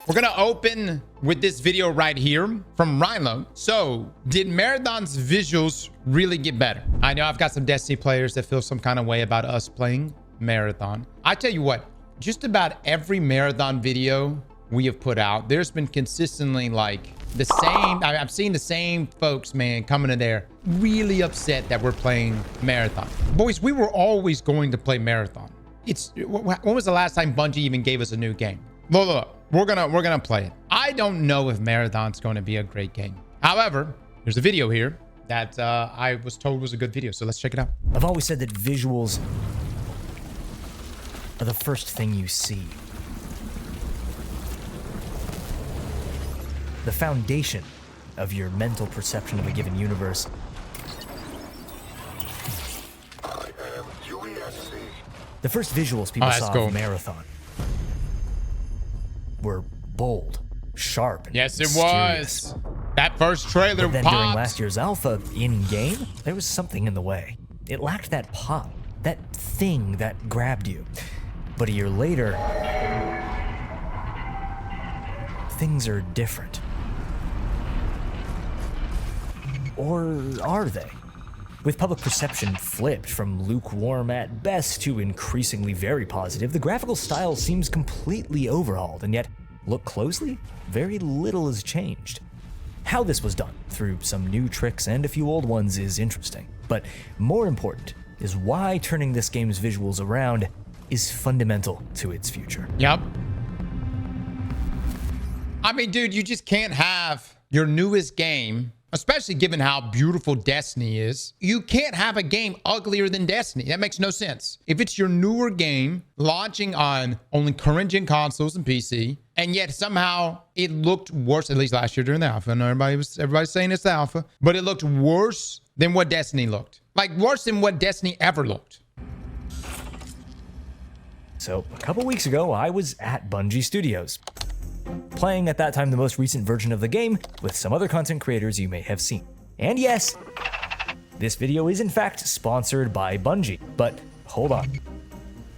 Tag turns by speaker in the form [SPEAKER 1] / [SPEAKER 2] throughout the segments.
[SPEAKER 1] We're gonna open with this video right here from Rhino. So, did Marathon's visuals really get better? I know I've got some Destiny players that feel some kind of way about us playing Marathon. I tell you what, just about every Marathon video we have put out, there's been consistently like the same. I've seen the same folks, man, coming in there really upset that we're playing Marathon. Boys, we were always going to play Marathon. When was the last time Bungie even gave us a new game? Look. We're gonna play it. I don't know if Marathon's going to be a great game. However, there's a video here that I was told was a good video, so let's check it out.
[SPEAKER 2] I've always said that visuals are the first thing you see. The foundation of your mental perception of a given universe. The first visuals people saw of Marathon were bold, sharp, and
[SPEAKER 1] yes, it
[SPEAKER 2] mysterious.
[SPEAKER 1] was. That first trailer
[SPEAKER 2] But then
[SPEAKER 1] popped.
[SPEAKER 2] during last year's alpha, in-game, there was something in the way. It lacked that pop, that thing that grabbed you. But a year later, things are different. Or are they? With public perception flipped from lukewarm at best to increasingly very positive, the graphical style seems completely overhauled, and yet, look closely, very little has changed. How this was done, through some new tricks and a few old ones, is interesting. But more important is why turning this game's visuals around is fundamental to its future.
[SPEAKER 1] Yep. I mean, dude, you just can't have your newest game, especially given how beautiful Destiny is. You can't have a game uglier than Destiny. That makes no sense. If it's your newer game launching on only current gen consoles and PC, and yet somehow it looked worse, at least last year during the alpha. I know everybody's saying it's the alpha, but it looked worse than what Destiny looked. Like worse than what Destiny ever looked.
[SPEAKER 2] So a couple weeks ago, I was at Bungie Studios, playing at that time the most recent version of the game with some other content creators you may have seen. And yes, this video is in fact sponsored by Bungie, but hold on.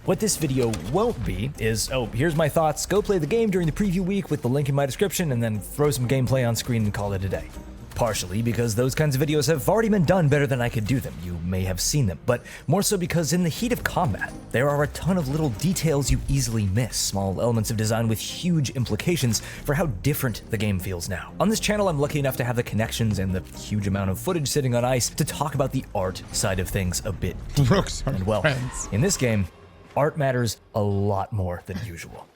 [SPEAKER 2] What this video won't be is, oh, here's my thoughts, go play the game during the preview week with the link in my description, and then throw some gameplay on screen and call it a day. Partially because those kinds of videos have already been done better than I could do them. You may have seen them, but more so because in the heat of combat, there are a ton of little details you easily miss, small elements of design with huge implications for how different the game feels now. On this channel, I'm lucky enough to have the connections and the huge amount of footage sitting on ice to talk about the art side of things a bit deeper. And well, in this game, art matters a lot more than usual.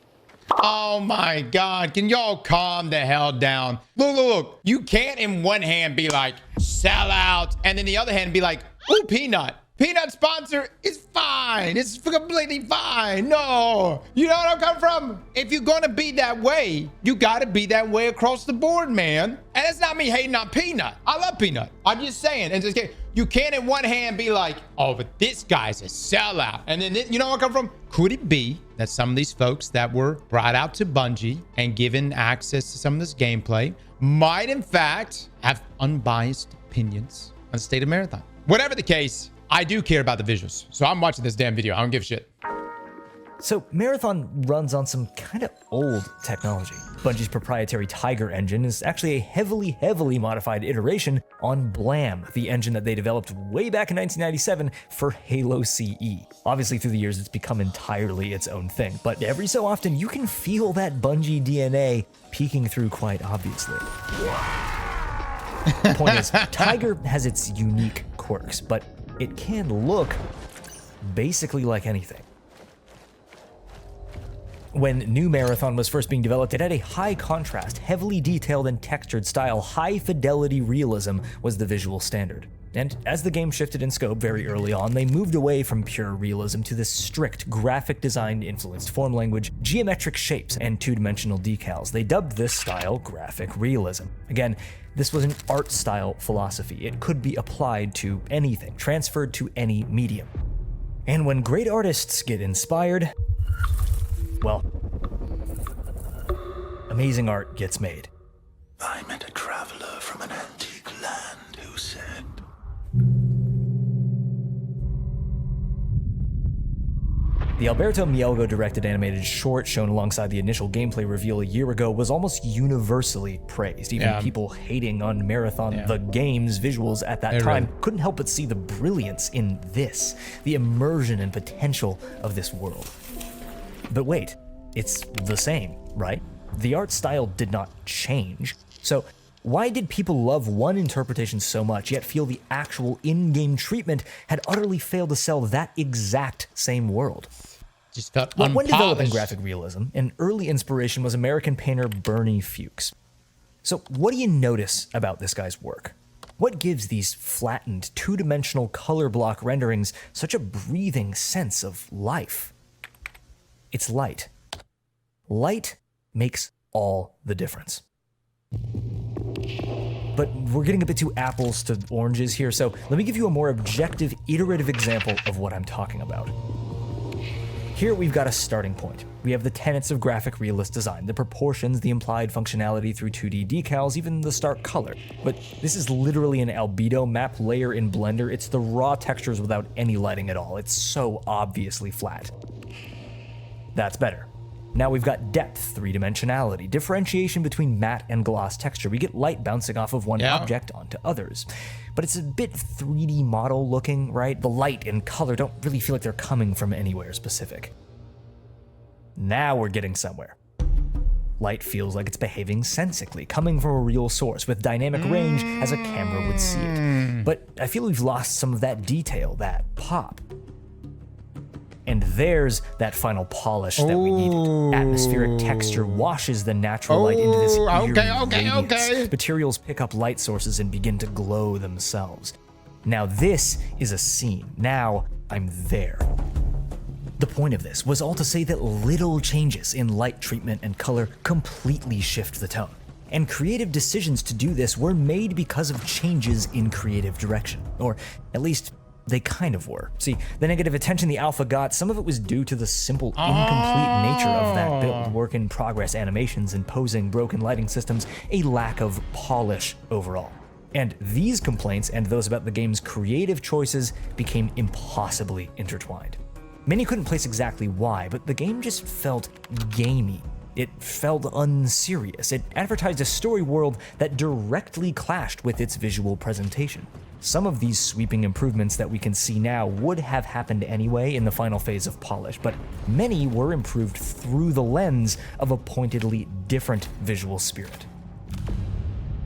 [SPEAKER 1] Oh my God, can y'all calm the hell down? Look. You can't in one hand be like, sell out, and then the other hand be like, ooh, Peanut. Peanut sponsor is fine. It's completely fine. No, you know what I'm coming from? If you're gonna be that way, you gotta be that way across the board, man. And it's not me hating on Peanut. I love Peanut. I'm just saying, and just you can't in one hand be like, oh, but this guy's a sellout. And then, you know where I come from? Could it be that some of these folks that were brought out to Bungie and given access to some of this gameplay might in fact have unbiased opinions on the state of Marathon? Whatever the case, I do care about the visuals. So I'm watching this damn video. I don't give a shit.
[SPEAKER 2] So Marathon runs on some kind of old technology. Bungie's proprietary Tiger engine is actually a heavily modified iteration on Blam, the engine that they developed way back in 1997 for Halo CE. Obviously through the years it's become entirely its own thing, but every so often you can feel that Bungie DNA peeking through quite obviously. The point is, Tiger has its unique quirks, but it can look basically like anything. When new Marathon was first being developed, it had a high contrast, heavily detailed and textured style. High fidelity realism was the visual standard. And as the game shifted in scope very early on, they moved away from pure realism to this strict graphic design influenced form language, geometric shapes, and two-dimensional decals. They dubbed this style graphic realism. Again, this was an art style philosophy. It could be applied to anything, transferred to any medium. And when great artists get inspired, well, amazing art gets made.
[SPEAKER 3] I met a traveler from an antique land who said,
[SPEAKER 2] The Alberto Mielgo directed animated short shown alongside the initial gameplay reveal a year ago was almost universally praised. Even people hating on Marathon the game's visuals at that time couldn't help but see the brilliance in this, the immersion and potential of this world. But wait, it's the same, right? The art style did not change. So why did people love one interpretation so much, yet feel the actual in-game treatment had utterly failed to sell that exact same world?
[SPEAKER 1] Just felt
[SPEAKER 2] When developing
[SPEAKER 1] unpolished.
[SPEAKER 2] graphic realism, an early inspiration was American painter Bernie Fuchs. So what do you notice about this guy's work? What gives these flattened, two-dimensional color block renderings such a breathing sense of life? It's light. Light makes all the difference. But we're getting a bit too apples to oranges here, so let me give you a more objective, iterative example of what I'm talking about. Here we've got a starting point. We have the tenets of graphic realist design, the proportions, the implied functionality through 2D decals, even the stark color. But this is literally an albedo map layer in Blender. It's the raw textures without any lighting at all. It's so obviously flat. That's better. Now we've got depth, three-dimensionality, differentiation between matte and gloss texture. We get light bouncing off of one object onto others. But it's a bit 3D model looking, right? The light and color don't really feel like they're coming from anywhere specific. Now we're getting somewhere. Light feels like it's behaving sensically, coming from a real source with dynamic range as a camera would see it. But I feel we've lost some of that detail, that pop. And there's that final polish that we needed. Atmospheric texture washes the natural light into this eerie radiance. Materials pick up light sources and begin to glow themselves. Now this is a scene. Now I'm there. The point of this was all to say that little changes in light treatment and color completely shift the tone. And creative decisions to do this were made because of changes in creative direction. Or at least they kind of were. See, the negative attention the alpha got, some of it was due to the simple, incomplete nature of that build, work-in-progress animations and posing, broken lighting systems, a lack of polish overall. And these complaints and those about the game's creative choices became impossibly intertwined. Many couldn't place exactly why, but the game just felt gamey. It felt unserious. It advertised a story world that directly clashed with its visual presentation. Some of these sweeping improvements that we can see now would have happened anyway in the final phase of polish, but many were improved through the lens of a pointedly different visual spirit.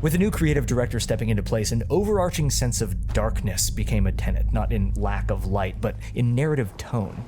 [SPEAKER 2] With a new creative director stepping into place, an overarching sense of darkness became a tenet, not in lack of light, but in narrative tone.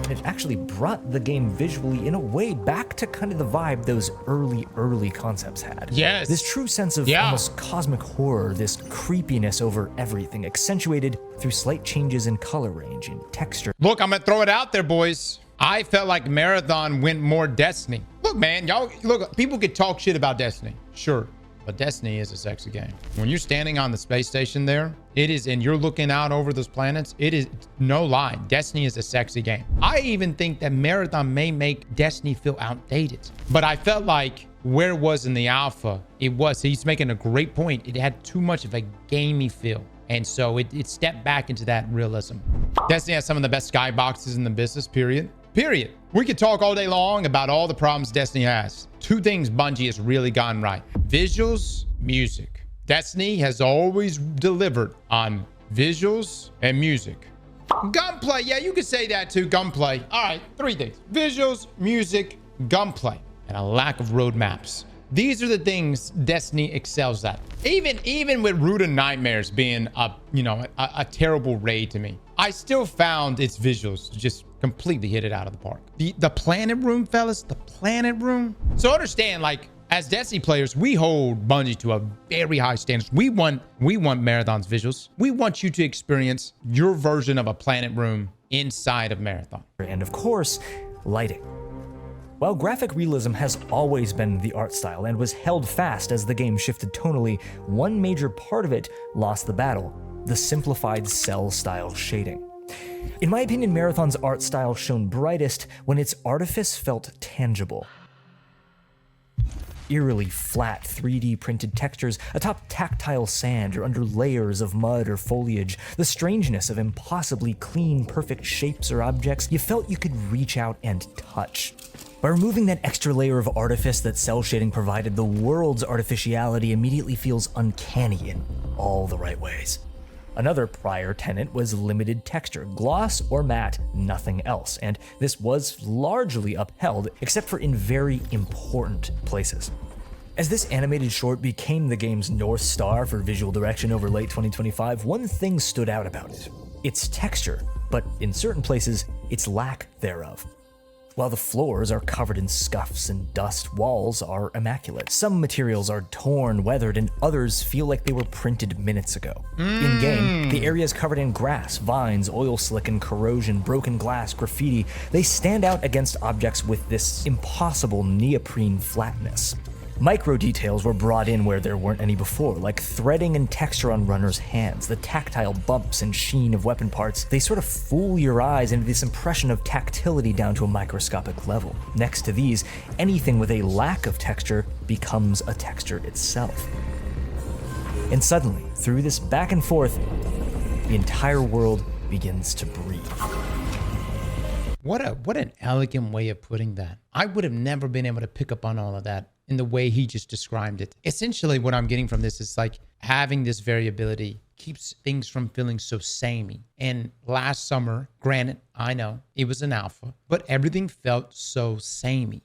[SPEAKER 2] It actually brought the game visually in a way back to kind of the vibe those early concepts had.
[SPEAKER 1] Yes.
[SPEAKER 2] This true sense of almost cosmic horror, this creepiness over everything, accentuated through slight changes in color range and texture.
[SPEAKER 1] Look, I'm gonna throw it out there, boys. I felt like Marathon went more Destiny. Look, man, y'all, look, people could talk shit about Destiny, sure. But Destiny is a sexy game. When you're standing on the space station there, it is, and you're looking out over those planets, it is no lie. Destiny is a sexy game. I even think that Marathon may make Destiny feel outdated. But I felt like where it was in the alpha, he's making a great point. It had too much of a gamey feel. And so it stepped back into that realism. Destiny has some of the best skyboxes in the business, period. We could talk all day long about all the problems Destiny has. Two things Bungie has really gotten right. Visuals, music. Destiny has always delivered on visuals and music. Gunplay, yeah, you could say that too, gunplay. All right, three things. Visuals, music, gunplay, and a lack of roadmaps. These are the things Destiny excels at. Even with Root of Nightmares being a terrible raid to me, I still found its visuals just completely hit it out of the park. The planet room, fellas, the planet room. So understand, like, as Destiny players, we hold Bungie to a very high standard. We want Marathon's visuals. We want you to experience your version of a planet room inside of Marathon.
[SPEAKER 2] And of course, lighting. While graphic realism has always been the art style and was held fast as the game shifted tonally, one major part of it lost the battle: the simplified cell-style shading. In my opinion, Marathon's art style shone brightest when its artifice felt tangible. eerily flat 3D printed textures atop tactile sand or under layers of mud or foliage, the strangeness of impossibly clean, perfect shapes or objects you felt you could reach out and touch. By removing that extra layer of artifice that cell shading provided, the world's artificiality immediately feels uncanny in all the right ways. Another prior tenet was limited texture, gloss or matte, nothing else, and this was largely upheld, except for in very important places. As this animated short became the game's North Star for visual direction over late 2025, one thing stood out about it: its texture, but in certain places, its lack thereof. While the floors are covered in scuffs and dust, walls are immaculate. Some materials are torn, weathered, and others feel like they were printed minutes ago. In-game, the area is covered in grass, vines, oil slick and corrosion, broken glass, graffiti. They stand out against objects with this impossible neoprene flatness. Micro details were brought in where there weren't any before, like threading and texture on runners' hands, the tactile bumps and sheen of weapon parts. They sort of fool your eyes into this impression of tactility down to a microscopic level. Next to these, anything with a lack of texture becomes a texture itself. And suddenly, through this back and forth, the entire world begins to breathe.
[SPEAKER 1] What an elegant way of putting that. I would have never been able to pick up on all of that in the way he just described it. Essentially, what I'm getting from this is like having this variability keeps things from feeling so samey. And last summer, granted, I know it was an alpha, but everything felt so samey.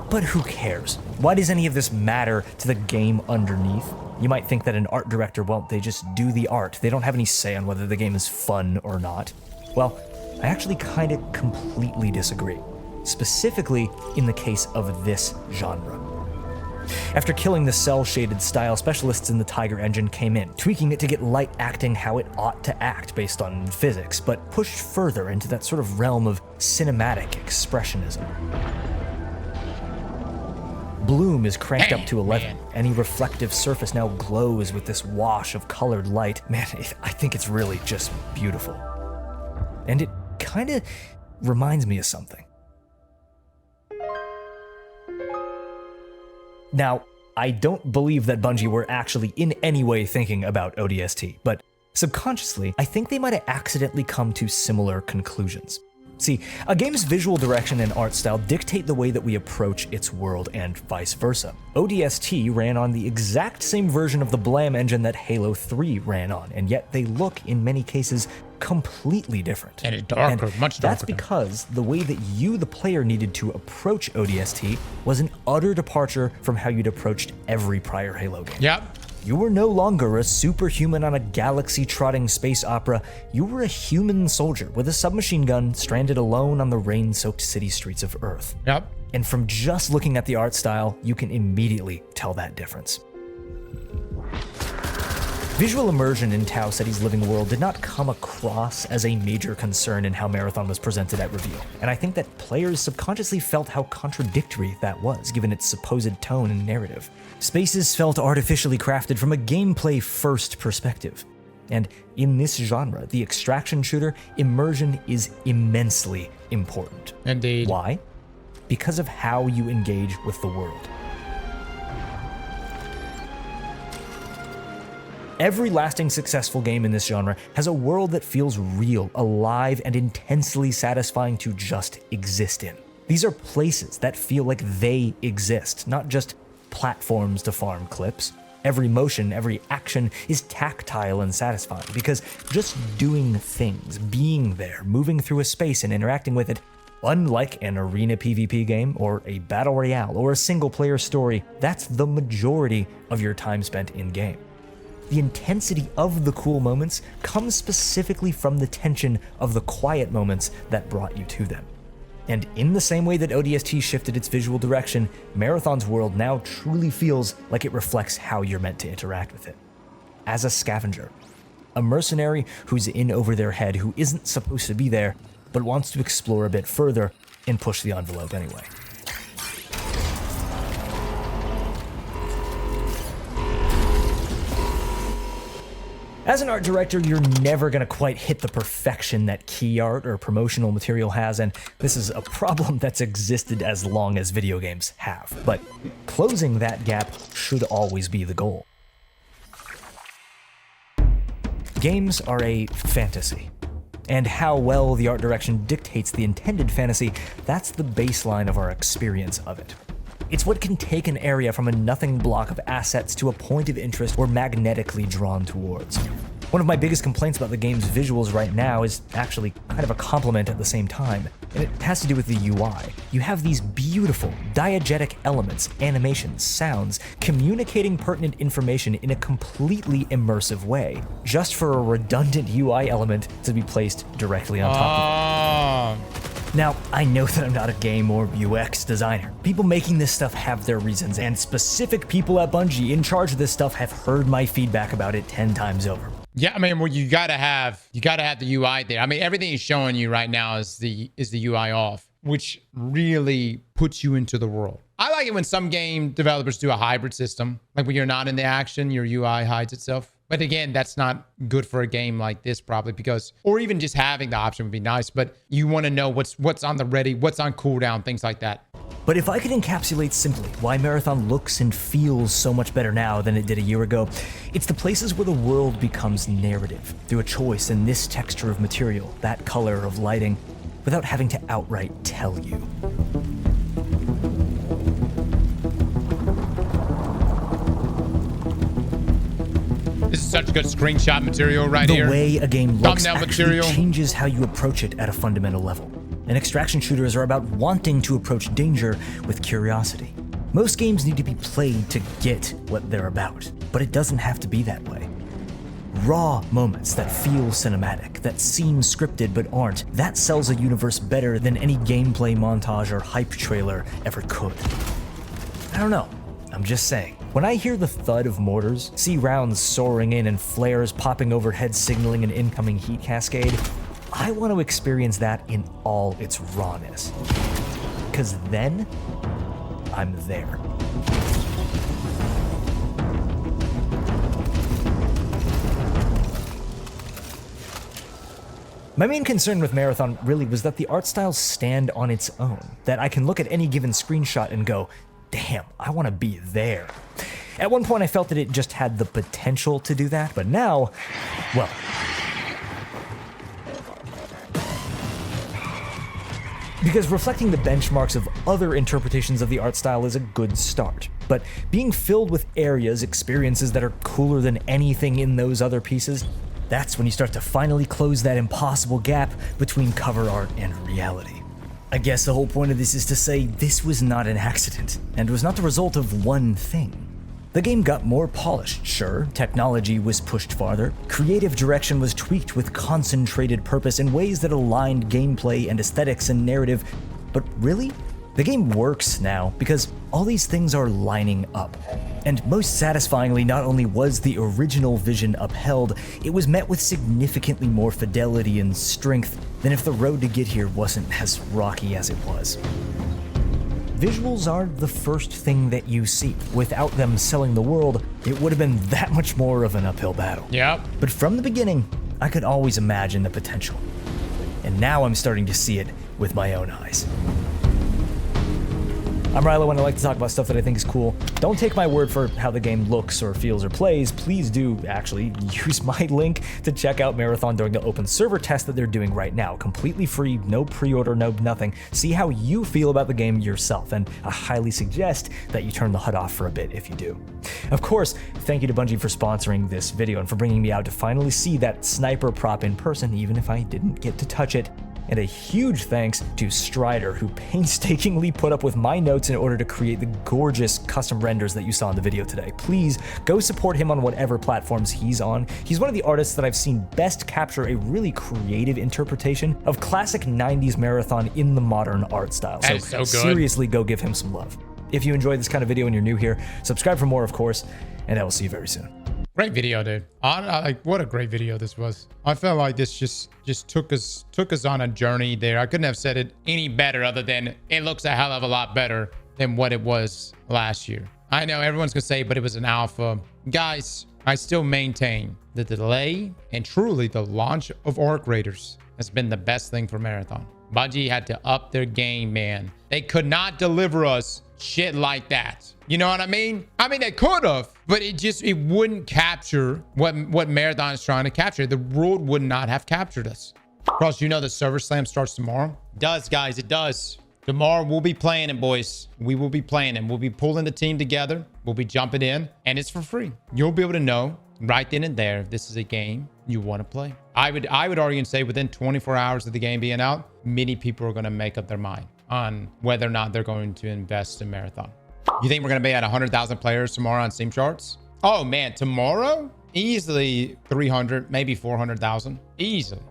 [SPEAKER 2] But who cares? Why does any of this matter to the game underneath? You might think that an art director, well, they just do the art. They don't have any say on whether the game is fun or not. Well, I actually kind of completely disagree, specifically in the case of this genre. After killing the cel-shaded style, specialists in the Tiger engine came in, tweaking it to get light acting how it ought to act based on physics, but pushed further into that sort of realm of cinematic expressionism. Bloom is cranked up to 11. Any reflective surface now glows with this wash of colored light. Man, I think it's really just beautiful. And it kind of reminds me of something. Now, I don't believe that Bungie were actually in any way thinking about ODST, but subconsciously, I think they might have accidentally come to similar conclusions. See, a game's visual direction and art style dictate the way that we approach its world and vice versa. ODST ran on the exact same version of the Blam engine that Halo 3 ran on, and yet they look, in many cases, completely different.
[SPEAKER 1] And it's darker, much darker.
[SPEAKER 2] That's because the way that you, the player, needed to approach ODST was an utter departure from how you'd approached every prior Halo game.
[SPEAKER 1] Yep.
[SPEAKER 2] You were no longer a superhuman on a galaxy-trotting space opera. You were a human soldier with a submachine gun stranded alone on the rain-soaked city streets of Earth.
[SPEAKER 1] Yep.
[SPEAKER 2] And from just looking at the art style, you can immediately tell that difference. Visual immersion in Tau Ceti's living world did not come across as a major concern in how Marathon was presented at reveal, and I think that players subconsciously felt how contradictory that was, given its supposed tone and narrative. Spaces felt artificially crafted from a gameplay-first perspective. And in this genre, the extraction shooter, immersion is immensely important.
[SPEAKER 1] Indeed.
[SPEAKER 2] Why? Because of how you engage with the world. Every lasting successful game in this genre has a world that feels real, alive, and intensely satisfying to just exist in. These are places that feel like they exist, not just platforms to farm clips. Every motion, every action is tactile and satisfying because just doing things, being there, moving through a space and interacting with it, unlike an arena PvP game or a battle royale or a single player story, that's the majority of your time spent in-game. The intensity of the cool moments comes specifically from the tension of the quiet moments that brought you to them. And in the same way that ODST shifted its visual direction, Marathon's world now truly feels like it reflects how you're meant to interact with it. As a scavenger, a mercenary who's in over their head, who isn't supposed to be there, but wants to explore a bit further and push the envelope anyway. As an art director, you're never going to quite hit the perfection that key art or promotional material has, and this is a problem that's existed as long as video games have. But closing that gap should always be the goal. Games are a fantasy, and how well the art direction dictates the intended fantasy, that's the baseline of our experience of it. It's what can take an area from a nothing block of assets to a point of interest we're magnetically drawn towards. One of my biggest complaints about the game's visuals right now is actually kind of a compliment at the same time, and it has to do with the UI. You have these beautiful, diegetic elements, animations, sounds, communicating pertinent information in a completely immersive way, just for a redundant UI element to be placed directly on top of it. Now, I know that I'm not a game or UX designer. People making this stuff have their reasons, and specific people at Bungie in charge of this stuff have heard my feedback about it 10 times over.
[SPEAKER 1] Yeah, I mean, well, you gotta have the UI there. I mean, everything he's showing you right now is the UI off, which really puts you into the world. I like it when some game developers do a hybrid system, like when you're not in the action, your UI hides itself. But again, that's not good for a game like this probably, because, or even just having the option would be nice, but you want to know what's on the ready, what's on cooldown, things like that.
[SPEAKER 2] But if I could encapsulate simply why Marathon looks and feels so much better now than it did a year ago, it's the places where the world becomes narrative through a choice in this texture of material, that color of lighting, without having to outright tell you.
[SPEAKER 1] This is such good screenshot material right here.
[SPEAKER 2] The way a game looks
[SPEAKER 1] Thumbnail
[SPEAKER 2] actually
[SPEAKER 1] material
[SPEAKER 2] changes how you approach it at a fundamental level. And extraction shooters are about wanting to approach danger with curiosity. Most games need to be played to get what they're about, but it doesn't have to be that way. Raw moments that feel cinematic, that seem scripted but aren't, that sells a universe better than any gameplay montage or hype trailer ever could. I don't know, I'm just saying. When I hear the thud of mortars, see rounds soaring in and flares popping overhead signaling an incoming heat cascade, I want to experience that in all its rawness. 'Cause then, I'm there. My main concern with Marathon really was that the art styles stand on its own, that I can look at any given screenshot and go, damn, I want to be there. At one point I felt that it just had the potential to do that, but now, well, because reflecting the benchmarks of other interpretations of the art style is a good start, but being filled with areas, experiences that are cooler than anything in those other pieces, that's when you start to finally close that impossible gap between cover art and reality. I guess the whole point of this is to say this was not an accident, and was not the result of one thing. The game got more polished, sure, technology was pushed farther, creative direction was tweaked with concentrated purpose in ways that aligned gameplay and aesthetics and narrative, but really? The game works now because all these things are lining up. And most satisfyingly, not only was the original vision upheld, it was met with significantly more fidelity and strength than if the road to get here wasn't as rocky as it was. Visuals are the first thing that you see. Without them selling the world, it would have been that much more of an uphill battle.
[SPEAKER 1] Yep.
[SPEAKER 2] But from the beginning, I could always imagine the potential. And now I'm starting to see it with my own eyes. I'm Rilo, and I like to talk about stuff that I think is cool. Don't take my word for how the game looks or feels or plays. Please do actually use my link to check out Marathon during the open server test that they're doing right now. Completely free, no pre-order, no nothing. See how you feel about the game yourself, and I highly suggest that you turn the HUD off for a bit if you do. Of course, thank you to Bungie for sponsoring this video and for bringing me out to finally see that sniper prop in person, even if I didn't get to touch it. And a huge thanks to Strider, who painstakingly put up with my notes in order to create the gorgeous custom renders that you saw in the video today. Please go support him on whatever platforms he's on. He's one of the artists that I've seen best capture a really creative interpretation of classic 90s Marathon in the modern art style.
[SPEAKER 1] That is so good.
[SPEAKER 2] Seriously, go give him some love. If you enjoy this kind of video and you're new here, subscribe for more, of course, and I will see you very soon.
[SPEAKER 1] Great video, dude. Like, what a great video this was. I felt like this just took us on a journey there. I couldn't have said it any better other than it looks a hell of a lot better than what it was last year. I know everyone's gonna say, but it was an alpha. Guys, I still maintain the delay and truly the launch of Orc Raiders has been the best thing for Marathon. Bungie had to up their game, man. They could not deliver us shit like that. You know what I mean? I mean, they could have, but it wouldn't capture what Marathon is trying to capture. The world would not have captured us. Cross, you know the server slam starts tomorrow? It does, guys, it does. Tomorrow we'll be playing it, boys. We will be playing it. We'll be pulling the team together. We'll be jumping in, and it's for free. You'll be able to know right then and there if this is a game you want to play. I would argue and say within 24 hours of the game being out, many people are going to make up their mind on whether or not they're going to invest in Marathon. You think we're going to be at 100,000 players tomorrow on Steam charts? Oh man, tomorrow? Easily 300, maybe 400,000. Easily.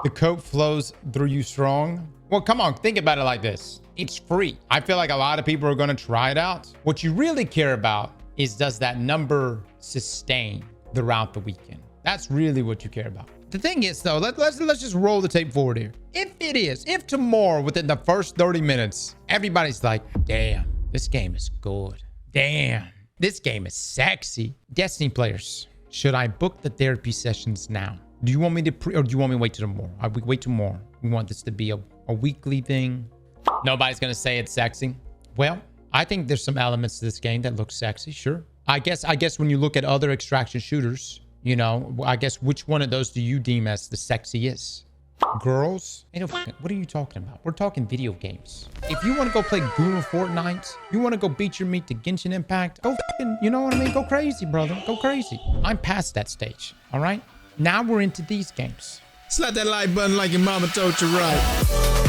[SPEAKER 1] The code flows through you strong. Well, come on, think about it like this. It's free. I feel like a lot of people are going to try it out. What you really care about is, does that number sustain throughout the weekend? That's really what you care about. The thing is, though, let's just roll the tape forward here. If tomorrow, within the first 30 minutes, everybody's like, damn, this game is good. Damn, this game is sexy. Destiny players, should I book the therapy sessions now? Do you want me to or do you want me to wait till tomorrow? I wait till tomorrow. We want this to be a weekly thing. Nobody's going to say it's sexy. Well, I think there's some elements to this game that look sexy. Sure. I guess when you look at other extraction shooters, you know, I guess which one of those do you deem as the sexiest? Girls? What are you talking about? We're talking video games. If you want to go play Goon or Fortnite, you want to go beat your meat to Genshin Impact, go fucking, you know what I mean? Go crazy, brother. Go crazy. I'm past that stage. All right. Now we're into these games.
[SPEAKER 4] Slap that like button like your mama told you right.